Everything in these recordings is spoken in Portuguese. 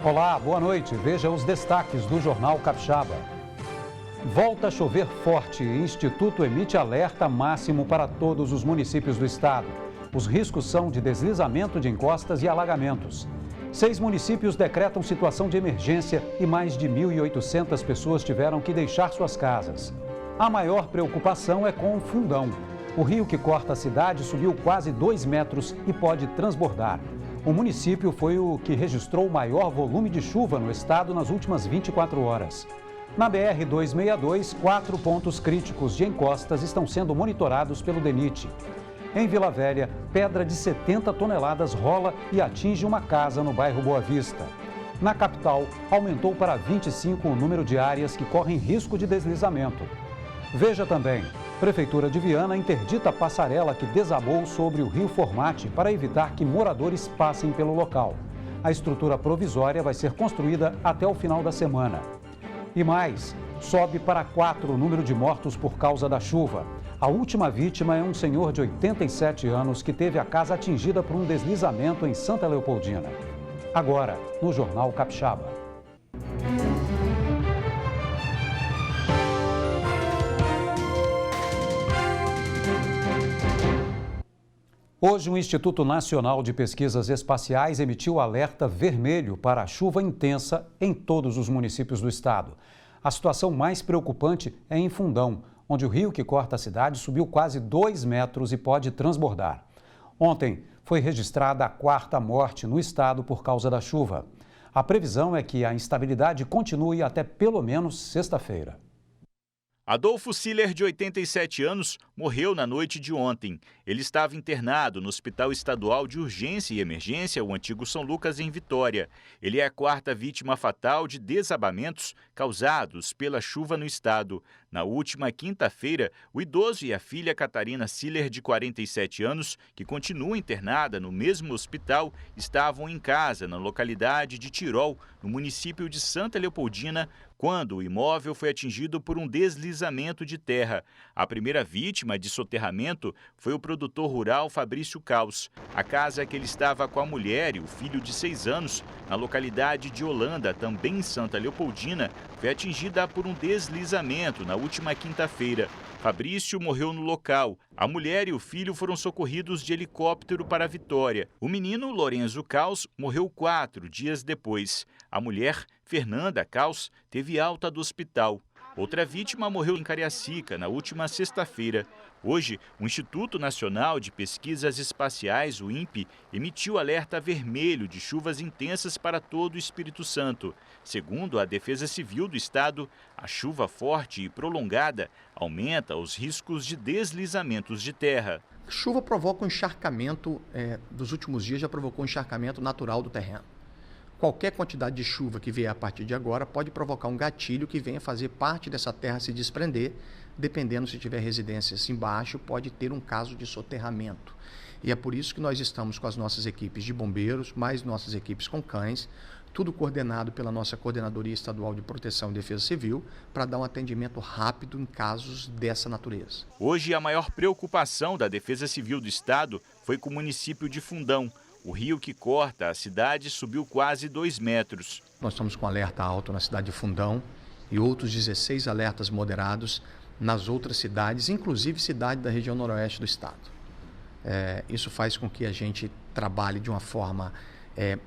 Olá, boa noite. Veja os destaques do Jornal Capixaba. Volta a chover forte e Instituto emite alerta máximo para todos os municípios do estado. Os riscos são de deslizamento de encostas e alagamentos. 6 municípios decretam situação de emergência e mais de 1.800 pessoas tiveram que deixar suas casas. A maior preocupação é com o Fundão. O rio que corta a cidade subiu quase 2 metros e pode transbordar. O município foi o que registrou o maior volume de chuva no estado nas últimas 24 horas. Na BR-262, 4 pontos críticos de encostas estão sendo monitorados pelo DENIT. Em Vila Velha, pedra de 70 toneladas rola e atinge uma casa no bairro Boa Vista. Na capital, aumentou para 25 o número de áreas que correm risco de deslizamento. Veja também, Prefeitura de Viana interdita a passarela que desabou sobre o rio Formate para evitar que moradores passem pelo local. A estrutura provisória vai ser construída até o final da semana. E mais, sobe para 4 o número de mortos por causa da chuva. A última vítima é um senhor de 87 anos que teve a casa atingida por um deslizamento em Santa Leopoldina. Agora, no Jornal Capixaba. Hoje, o Instituto Nacional de Pesquisas Espaciais emitiu alerta vermelho para a chuva intensa em todos os municípios do estado. A situação mais preocupante é em Fundão, onde o rio que corta a cidade subiu quase 2 metros e pode transbordar. Ontem foi registrada a 4ª morte no estado por causa da chuva. A previsão é que a instabilidade continue até pelo menos sexta-feira. Adolfo Siller, de 87 anos, morreu na noite de ontem. Ele estava internado no Hospital Estadual de Urgência e Emergência, o antigo São Lucas, em Vitória. Ele é a 4ª vítima fatal de desabamentos causados pela chuva no estado. Na última quinta-feira, o idoso e a filha Catarina Siller, de 47 anos, que continua internada no mesmo hospital, estavam em casa na localidade de Tirol, no município de Santa Leopoldina, quando o imóvel foi atingido por um deslizamento de terra. A primeira vítima de soterramento foi o produtor rural Fabrício Caus. A casa que ele estava com a mulher e o filho de 6 anos, na localidade de Holanda, também em Santa Leopoldina, foi atingida por um deslizamento na última quinta-feira. Fabrício morreu no local. A mulher e o filho foram socorridos de helicóptero para Vitória. O menino, Lorenzo Caus, morreu 4 dias depois. A mulher, Fernanda Caus, teve alta do hospital. Outra vítima morreu em Cariacica na última sexta-feira. Hoje, o Instituto Nacional de Pesquisas Espaciais, o INPE, emitiu alerta vermelho de chuvas intensas para todo o Espírito Santo. Segundo a Defesa Civil do Estado, a chuva forte e prolongada aumenta os riscos de deslizamentos de terra. A chuva provoca um encharcamento, dos últimos dias já provocou um encharcamento natural do terreno. Qualquer quantidade de chuva que vier a partir de agora pode provocar um gatilho que venha fazer parte dessa terra se desprender. Dependendo se tiver residências embaixo, pode ter um caso de soterramento. E é por isso que nós estamos com as nossas equipes de bombeiros, mais nossas equipes com cães, tudo coordenado pela nossa Coordenadoria Estadual de Proteção e Defesa Civil, para dar um atendimento rápido em casos dessa natureza. Hoje, a maior preocupação da Defesa Civil do Estado foi com o município de Fundão. O rio que corta a cidade subiu quase 2 metros. Nós estamos com alerta alto na cidade de Fundão e outros 16 alertas moderados nas outras cidades, inclusive cidade da região noroeste do estado. Isso faz com que a gente trabalhe de uma forma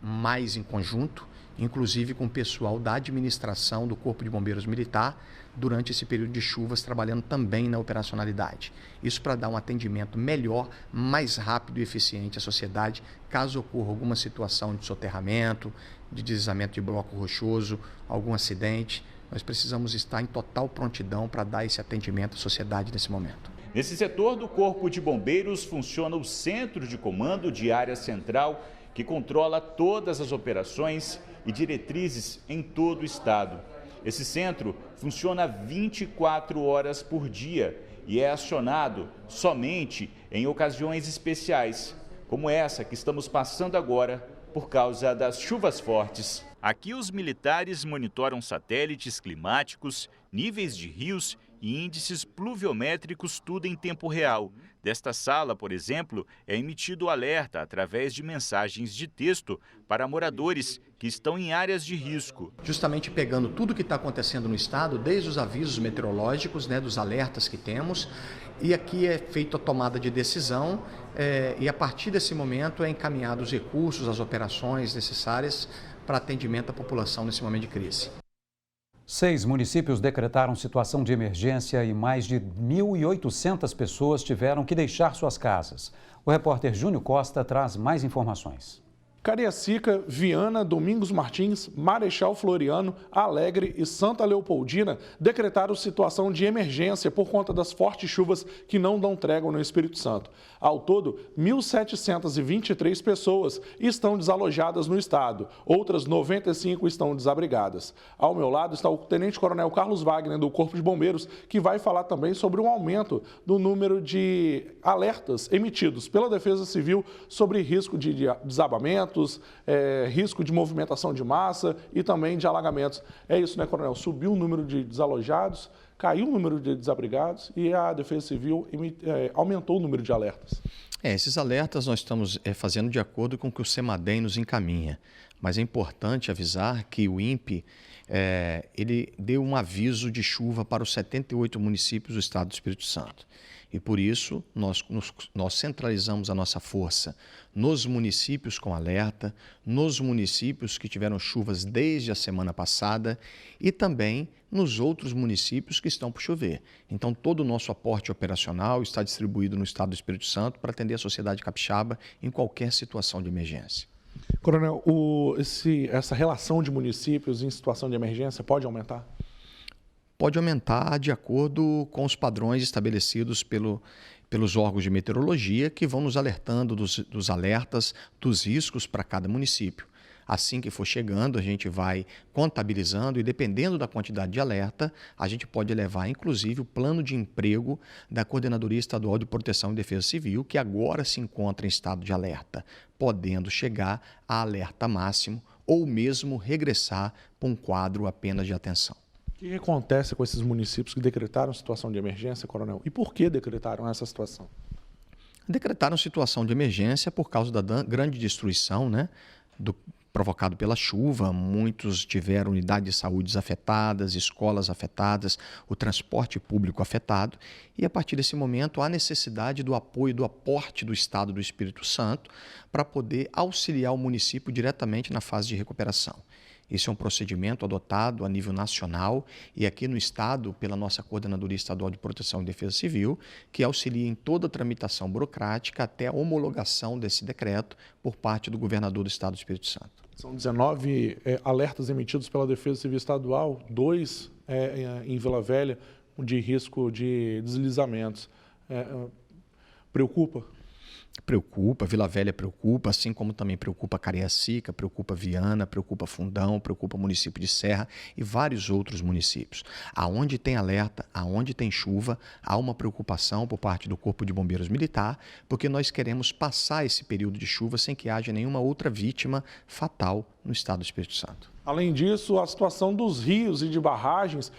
mais em conjunto, inclusive com o pessoal da administração do Corpo de Bombeiros Militar, durante esse período de chuvas, trabalhando também na operacionalidade. Isso para dar um atendimento melhor, mais rápido e eficiente à sociedade, caso ocorra alguma situação de soterramento, de deslizamento de bloco rochoso, algum acidente. Nós precisamos estar em total prontidão para dar esse atendimento à sociedade nesse momento. Nesse setor do Corpo de Bombeiros funciona o Centro de Comando de Área Central, que controla todas as operações e diretrizes em todo o estado. Esse centro funciona 24 horas por dia e é acionado somente em ocasiões especiais, como essa que estamos passando agora por causa das chuvas fortes. Aqui os militares monitoram satélites climáticos, níveis de rios e índices pluviométricos, tudo em tempo real. Desta sala, por exemplo, é emitido o alerta através de mensagens de texto para moradores que estão em áreas de risco. Justamente pegando tudo que está acontecendo no estado, desde os avisos meteorológicos, dos alertas que temos, e aqui é feita a tomada de decisão e a partir desse momento é encaminhado os recursos, as operações necessárias para atendimento à população nesse momento de crise. 6 municípios decretaram situação de emergência e mais de 1.800 pessoas tiveram que deixar suas casas. O repórter Júnior Costa traz mais informações. Cariacica, Viana, Domingos Martins, Marechal Floriano, Alegre e Santa Leopoldina decretaram situação de emergência por conta das fortes chuvas que não dão trégua no Espírito Santo. Ao todo, 1.723 pessoas estão desalojadas no estado, outras 95 estão desabrigadas. Ao meu lado está o Tenente-Coronel Carlos Wagner, do Corpo de Bombeiros, que vai falar também sobre um aumento do número de alertas emitidos pela Defesa Civil sobre risco de desabamento, risco de movimentação de massa e também de alagamentos. É isso, né, Coronel? Subiu o número de desalojados, caiu o número de desabrigados e a Defesa Civil aumentou o número de alertas. Esses alertas nós estamos fazendo de acordo com o que o CEMADEM nos encaminha, mas é importante avisar que o INPE ele deu um aviso de chuva para os 78 municípios do estado do Espírito Santo. E por isso nós centralizamos a nossa força nos municípios com alerta, nos municípios que tiveram chuvas desde a semana passada e também nos outros municípios que estão por chover. Então todo o nosso aporte operacional está distribuído no estado do Espírito Santo para atender a sociedade capixaba em qualquer situação de emergência. Coronel, essa relação de municípios em situação de emergência pode aumentar? Pode aumentar de acordo com os padrões estabelecidos pelos órgãos de meteorologia que vão nos alertando dos alertas, dos riscos para cada município. Assim que for chegando, a gente vai contabilizando e, dependendo da quantidade de alerta, a gente pode levar, inclusive, o plano de emprego da Coordenadoria Estadual de Proteção e Defesa Civil, que agora se encontra em estado de alerta, podendo chegar a alerta máximo ou mesmo regressar para um quadro apenas de atenção. O que acontece com esses municípios que decretaram situação de emergência, Coronel? E por que decretaram essa situação? Decretaram situação de emergência por causa da grande destruição, provocado pela chuva. Muitos tiveram unidades de saúde afetadas, escolas afetadas, o transporte público afetado. E a partir desse momento há necessidade do apoio, do aporte do Estado do Espírito Santo para poder auxiliar o município diretamente na fase de recuperação. Esse é um procedimento adotado a nível nacional e aqui no Estado pela nossa Coordenadoria Estadual de Proteção e Defesa Civil, que auxilia em toda a tramitação burocrática até a homologação desse decreto por parte do governador do Estado do Espírito Santo. São 19 alertas emitidos pela Defesa Civil Estadual, 2 em Vila Velha, de risco de deslizamentos. Preocupa? Preocupa, Vila Velha preocupa, assim como também preocupa Cariacica, preocupa Viana, preocupa Fundão, preocupa o município de Serra e vários outros municípios. Aonde tem alerta, aonde tem chuva, há uma preocupação por parte do Corpo de Bombeiros Militar, porque nós queremos passar esse período de chuva sem que haja nenhuma outra vítima fatal no estado do Espírito Santo. Além disso, a situação dos rios e de barragens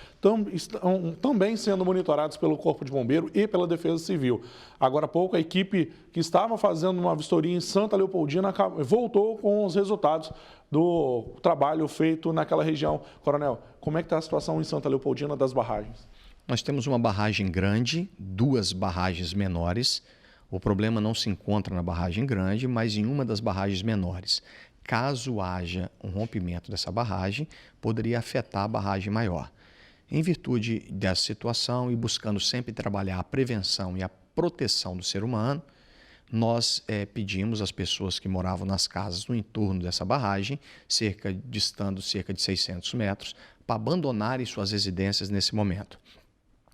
estão também sendo monitorados pelo Corpo de Bombeiro e pela Defesa Civil. Agora há pouco, a equipe que estava fazendo uma vistoria em Santa Leopoldina voltou com os resultados do trabalho feito naquela região. Coronel, como é que está a situação em Santa Leopoldina das barragens? Nós temos uma barragem grande, 2 barragens menores. O problema não se encontra na barragem grande, mas em uma das barragens menores. Caso haja um rompimento dessa barragem, poderia afetar a barragem maior. Em virtude dessa situação e buscando sempre trabalhar a prevenção e a proteção do ser humano, nós pedimos às pessoas que moravam nas casas no entorno dessa barragem, distando cerca de 600 metros, para abandonarem suas residências nesse momento.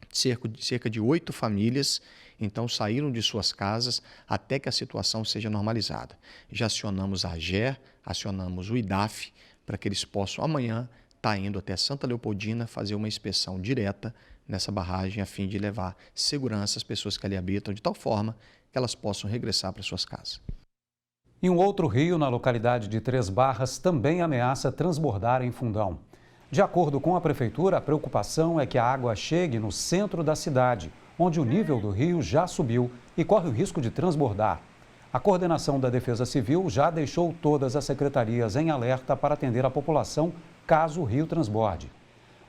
Cerca de 8 famílias então saíram de suas casas até que a situação seja normalizada. Já acionamos a AGER, acionamos o IDAF para que eles possam amanhã estar indo até Santa Leopoldina fazer uma inspeção direta nessa barragem a fim de levar segurança às pessoas que ali habitam de tal forma que elas possam regressar para suas casas. E um outro rio na localidade de Três Barras também ameaça transbordar em Fundão. De acordo com a prefeitura, a preocupação é que a água chegue no centro da cidade, onde o nível do rio já subiu e corre o risco de transbordar. A coordenação da Defesa Civil já deixou todas as secretarias em alerta para atender a população caso o rio transborde.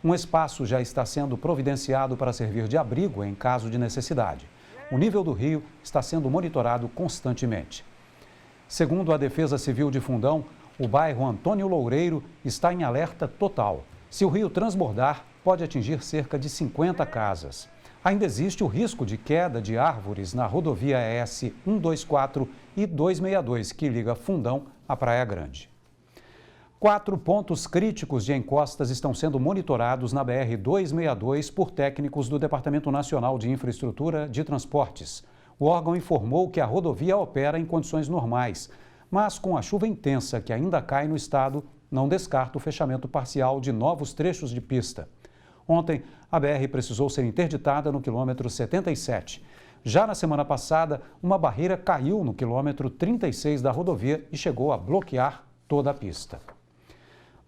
Um espaço já está sendo providenciado para servir de abrigo em caso de necessidade. O nível do rio está sendo monitorado constantemente. Segundo a Defesa Civil de Fundão, o bairro Antônio Loureiro está em alerta total. Se o rio transbordar, pode atingir cerca de 50 casas. Ainda existe o risco de queda de árvores na rodovia ES 124 e 262, que liga Fundão à Praia Grande. 4 pontos críticos de encostas estão sendo monitorados na BR-262 por técnicos do Departamento Nacional de Infraestrutura de Transportes. O órgão informou que a rodovia opera em condições normais, mas com a chuva intensa que ainda cai no estado, não descarta o fechamento parcial de novos trechos de pista. Ontem, a BR precisou ser interditada no quilômetro 77. Já na semana passada, uma barreira caiu no quilômetro 36 da rodovia e chegou a bloquear toda a pista.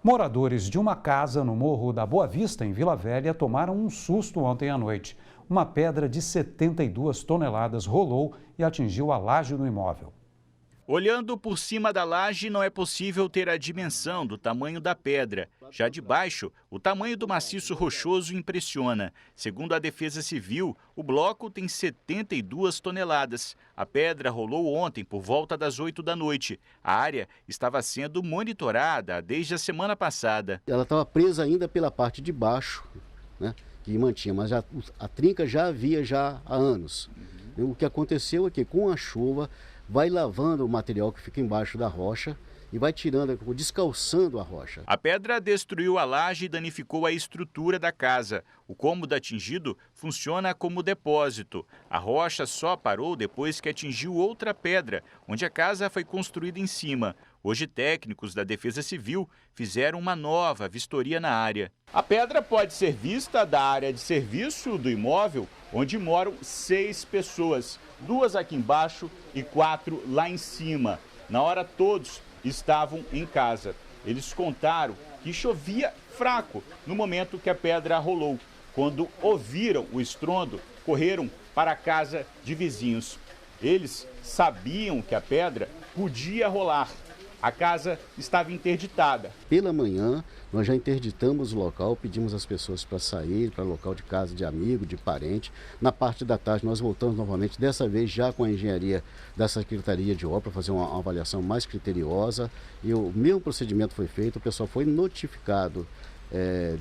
Moradores de uma casa no Morro da Boa Vista, em Vila Velha, tomaram um susto ontem à noite. Uma pedra de 72 toneladas rolou e atingiu a laje do imóvel. Olhando por cima da laje, não é possível ter a dimensão do tamanho da pedra. Já de baixo, o tamanho do maciço rochoso impressiona. Segundo a Defesa Civil, o bloco tem 72 toneladas. A pedra rolou ontem por volta das 8 da noite. A área estava sendo monitorada desde a semana passada. Ela estava presa ainda pela parte de baixo, né, que mantinha, mas a trinca já havia há anos. O que aconteceu é que com a chuva vai lavando o material que fica embaixo da rocha e vai tirando, descalçando a rocha. A pedra destruiu a laje e danificou a estrutura da casa. O cômodo atingido funciona como depósito. A rocha só parou depois que atingiu outra pedra, onde a casa foi construída em cima. Hoje, técnicos da Defesa Civil fizeram uma nova vistoria na área. A pedra pode ser vista da área de serviço do imóvel, onde moram 6 pessoas. 2 aqui embaixo e 4 lá em cima. Na hora, todos estavam em casa. Eles contaram que chovia fraco no momento que a pedra rolou. Quando ouviram o estrondo, correram para a casa de vizinhos. Eles sabiam que a pedra podia rolar. A casa estava interditada. Pela manhã, nós já interditamos o local, pedimos às pessoas para sair, para local de casa de amigo, de parente. Na parte da tarde, nós voltamos novamente, dessa vez já com a engenharia da Secretaria de Obra, para fazer uma avaliação mais criteriosa. E o mesmo procedimento foi feito, o pessoal foi notificado,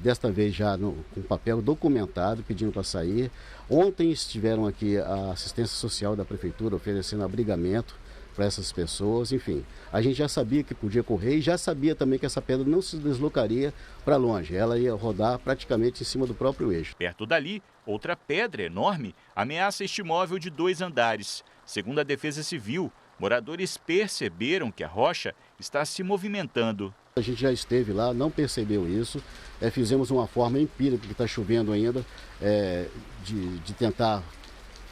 desta vez já com papel documentado, pedindo para sair. Ontem estiveram aqui a assistência social da Prefeitura oferecendo abrigamento para essas pessoas, enfim. A gente já sabia que podia correr e já sabia também que essa pedra não se deslocaria para longe, ela ia rodar praticamente em cima do próprio eixo. Perto dali, outra pedra enorme ameaça este imóvel de 2 andares. Segundo a Defesa Civil, moradores perceberam que a rocha está se movimentando. A gente já esteve lá, não percebeu isso, fizemos uma forma empírica, porque está chovendo ainda, de tentar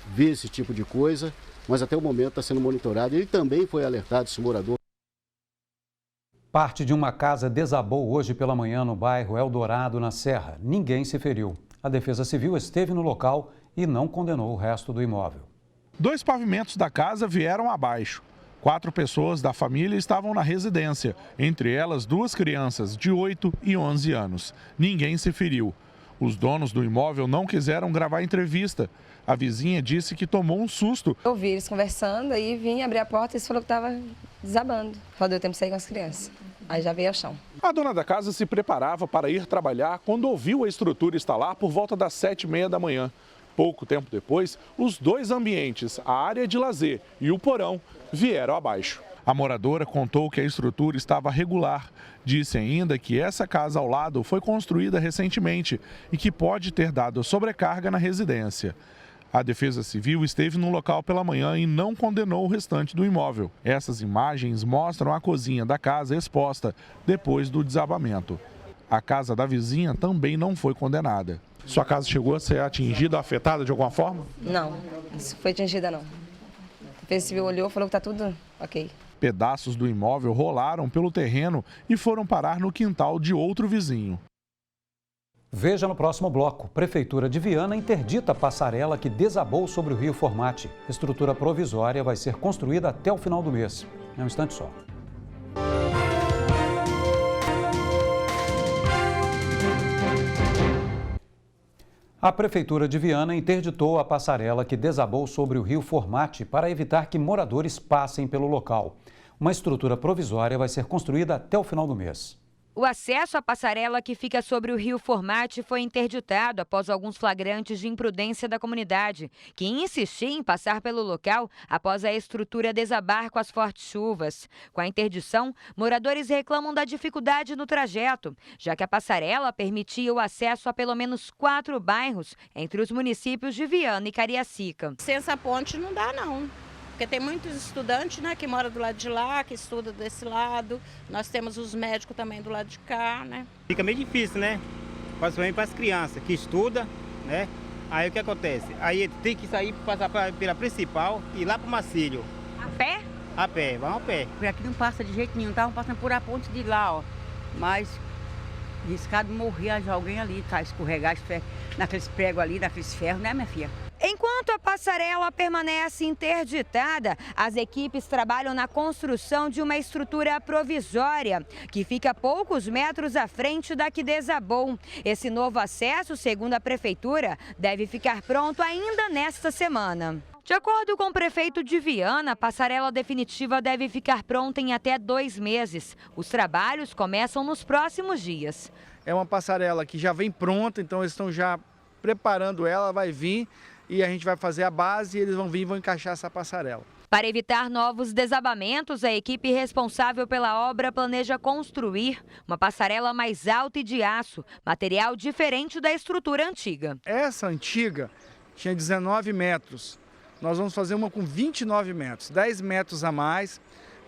ver esse tipo de coisa. Mas até o momento está sendo monitorado. Ele também foi alertado, esse morador. Parte de uma casa desabou hoje pela manhã no bairro Eldorado, na Serra. Ninguém se feriu. A Defesa Civil esteve no local e não condenou o resto do imóvel. 2 pavimentos da casa vieram abaixo. 4 pessoas da família estavam na residência, entre elas 2 crianças de 8 e 11 anos. Ninguém se feriu. Os donos do imóvel não quiseram gravar entrevista. A vizinha disse que tomou um susto. Eu vi eles conversando, aí vim abrir a porta e eles falaram que estava desabando. Só deu tempo de sair com as crianças. Aí já veio ao chão. A dona da casa se preparava para ir trabalhar quando ouviu a estrutura instalar por volta das 7h30 da manhã. Pouco tempo depois, os 2 ambientes, a área de lazer e o porão, vieram abaixo. A moradora contou que a estrutura estava regular. Disse ainda que essa casa ao lado foi construída recentemente e que pode ter dado sobrecarga na residência. A Defesa Civil esteve no local pela manhã e não condenou o restante do imóvel. Essas imagens mostram a cozinha da casa exposta depois do desabamento. A casa da vizinha também não foi condenada. Sua casa chegou a ser atingida, afetada de alguma forma? Não, isso foi atingida não. A Defesa Civil olhou e falou que está tudo ok. Pedaços do imóvel rolaram pelo terreno e foram parar no quintal de outro vizinho. Veja no próximo bloco. Prefeitura de Viana interdita a passarela que desabou sobre o rio Formate. Estrutura provisória vai ser construída até o final do mês. É um instante só. A Prefeitura de Viana interditou a passarela que desabou sobre o rio Formate para evitar que moradores passem pelo local. Uma estrutura provisória vai ser construída até o final do mês. O acesso à passarela que fica sobre o rio Formate foi interditado após alguns flagrantes de imprudência da comunidade, que insistia em passar pelo local após a estrutura desabar com as fortes chuvas. Com a interdição, moradores reclamam da dificuldade no trajeto, já que a passarela permitia o acesso a pelo menos 4 bairros entre os municípios de Viana e Cariacica. Sem essa ponte não dá, não. Porque tem muitos estudantes, né, que moram do lado de lá, que estudam desse lado. Nós temos os médicos também do lado de cá, né? Fica meio difícil, né? Principalmente para as crianças que estudam, né? Aí o que acontece? Aí tem que sair, passar pela principal e ir lá para o Marcílio. A pé? A pé, vamos a pé. Por aqui não passa de jeito nenhum, estavam passando por a ponte de lá, ó. Mas riscado morrer já alguém ali, tá? Escorregar naqueles pregos ali, naqueles ferros, né, minha filha? Enquanto a passarela permanece interditada, as equipes trabalham na construção de uma estrutura provisória, que fica a poucos metros à frente da que desabou. Esse novo acesso, segundo a Prefeitura, deve ficar pronto ainda nesta semana. De acordo com o prefeito de Viana, a passarela definitiva deve ficar pronta em até 2 meses. Os trabalhos começam nos próximos dias. É uma passarela que já vem pronta, então eles estão já preparando ela, vai vir e a gente vai fazer a base e eles vão vir e vão encaixar essa passarela. Para evitar novos desabamentos, a equipe responsável pela obra planeja construir uma passarela mais alta e de aço, material diferente da estrutura antiga. Essa antiga tinha 19 metros. Nós vamos fazer uma com 29 metros, 10 metros a mais,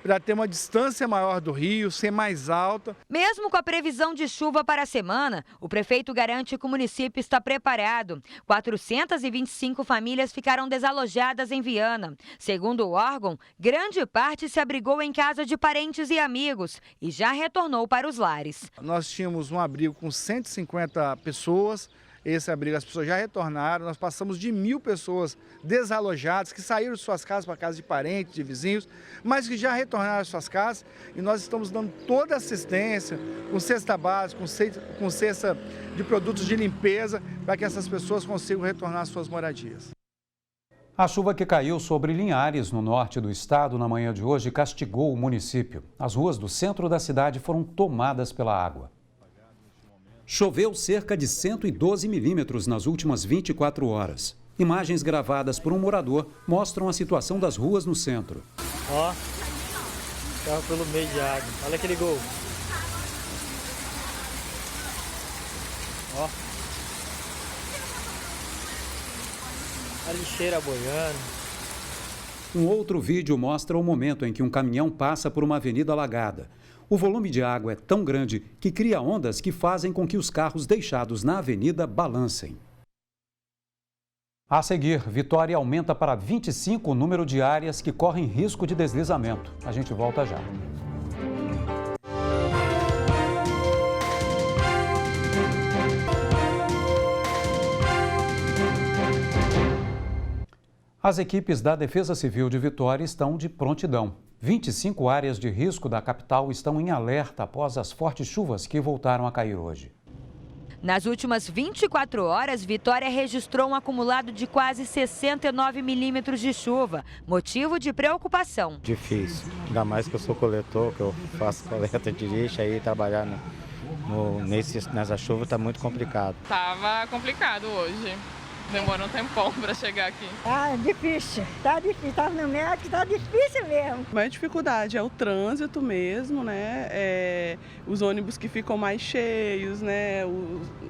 para ter uma distância maior do rio, ser mais alta. Mesmo com a previsão de chuva para a semana, o prefeito garante que o município está preparado. 425 famílias ficaram desalojadas em Viana. Segundo o órgão, grande parte se abrigou em casa de parentes e amigos e já retornou para os lares. Nós tínhamos um abrigo com 150 pessoas. Esse abrigo, as pessoas já retornaram, nós passamos de 1.000 pessoas desalojadas, que saíram de suas casas para casa de parentes, de vizinhos, mas que já retornaram às suas casas e nós estamos dando toda a assistência, com cesta básica, com cesta de produtos de limpeza, para que essas pessoas consigam retornar às suas moradias. A chuva que caiu sobre Linhares, no norte do estado, na manhã de hoje, castigou o município. As ruas do centro da cidade foram tomadas pela água. Choveu cerca de 112 milímetros nas últimas 24 horas. Imagens gravadas por um morador mostram a situação das ruas no centro. Ó, carro pelo meio de água. Olha aquele gol. Ó. A lixeira boiando. Um outro vídeo mostra o momento em que um caminhão passa por uma avenida alagada. O volume de água é tão grande que cria ondas que fazem com que os carros deixados na avenida balancem. A seguir, Vitória aumenta para 25 o número de áreas que correm risco de deslizamento. A gente volta já. As equipes da Defesa Civil de Vitória estão de prontidão. 25 áreas de risco da capital estão em alerta após as fortes chuvas que voltaram a cair hoje. Nas últimas 24 horas, Vitória registrou um acumulado de quase 69 milímetros de chuva, motivo de preocupação. Difícil, ainda mais que eu sou coletor, que eu faço coleta de lixo, aí trabalhar nessa chuva está muito complicado. Tava complicado hoje. Demorou um tempão para chegar aqui. Ah, difícil. Tá difícil. Tava no médico, tá difícil mesmo. A maior dificuldade é o trânsito mesmo, né? Os ônibus que ficam mais cheios, né?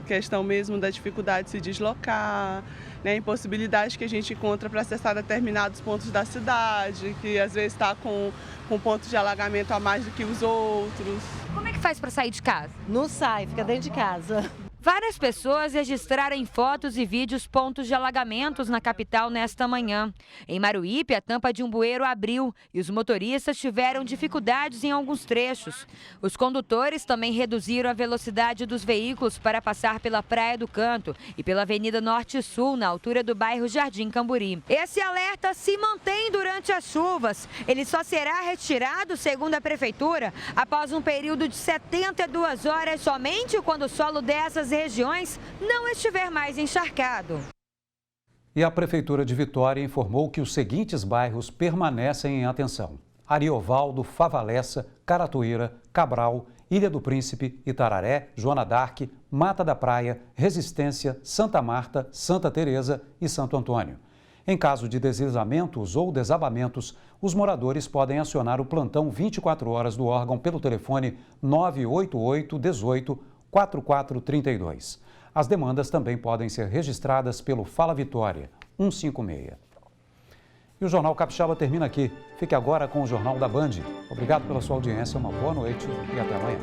Questão mesmo da dificuldade de se deslocar, né? Impossibilidade que a gente encontra para acessar determinados pontos da cidade, que às vezes está com pontos de alagamento a mais do que os outros. Como é que faz para sair de casa? Não sai, fica dentro de casa. Várias pessoas registraram em fotos e vídeos pontos de alagamentos na capital nesta manhã. Em Maruípe, a tampa de um bueiro abriu e os motoristas tiveram dificuldades em alguns trechos. Os condutores também reduziram a velocidade dos veículos para passar pela Praia do Canto e pela Avenida Norte e Sul, na altura do bairro Jardim Camburi. Esse alerta se mantém durante as chuvas. Ele só será retirado, segundo a Prefeitura, após um período de 72 horas, somente quando o solo dessas regiões não estiver mais encharcado. E a Prefeitura de Vitória informou que os seguintes bairros permanecem em atenção: Ariovaldo, Favalessa, Caratuíra, Cabral, Ilha do Príncipe, Itararé, Joana d'Arc, Mata da Praia, Resistência, Santa Marta, Santa Teresa e Santo Antônio. Em caso de deslizamentos ou desabamentos, os moradores podem acionar o plantão 24 horas do órgão pelo telefone 988 18 4432. As demandas também podem ser registradas pelo Fala Vitória 156. E o Jornal Capixaba termina aqui. Fique agora com o Jornal da Band. Obrigado pela sua audiência, uma boa noite e até amanhã.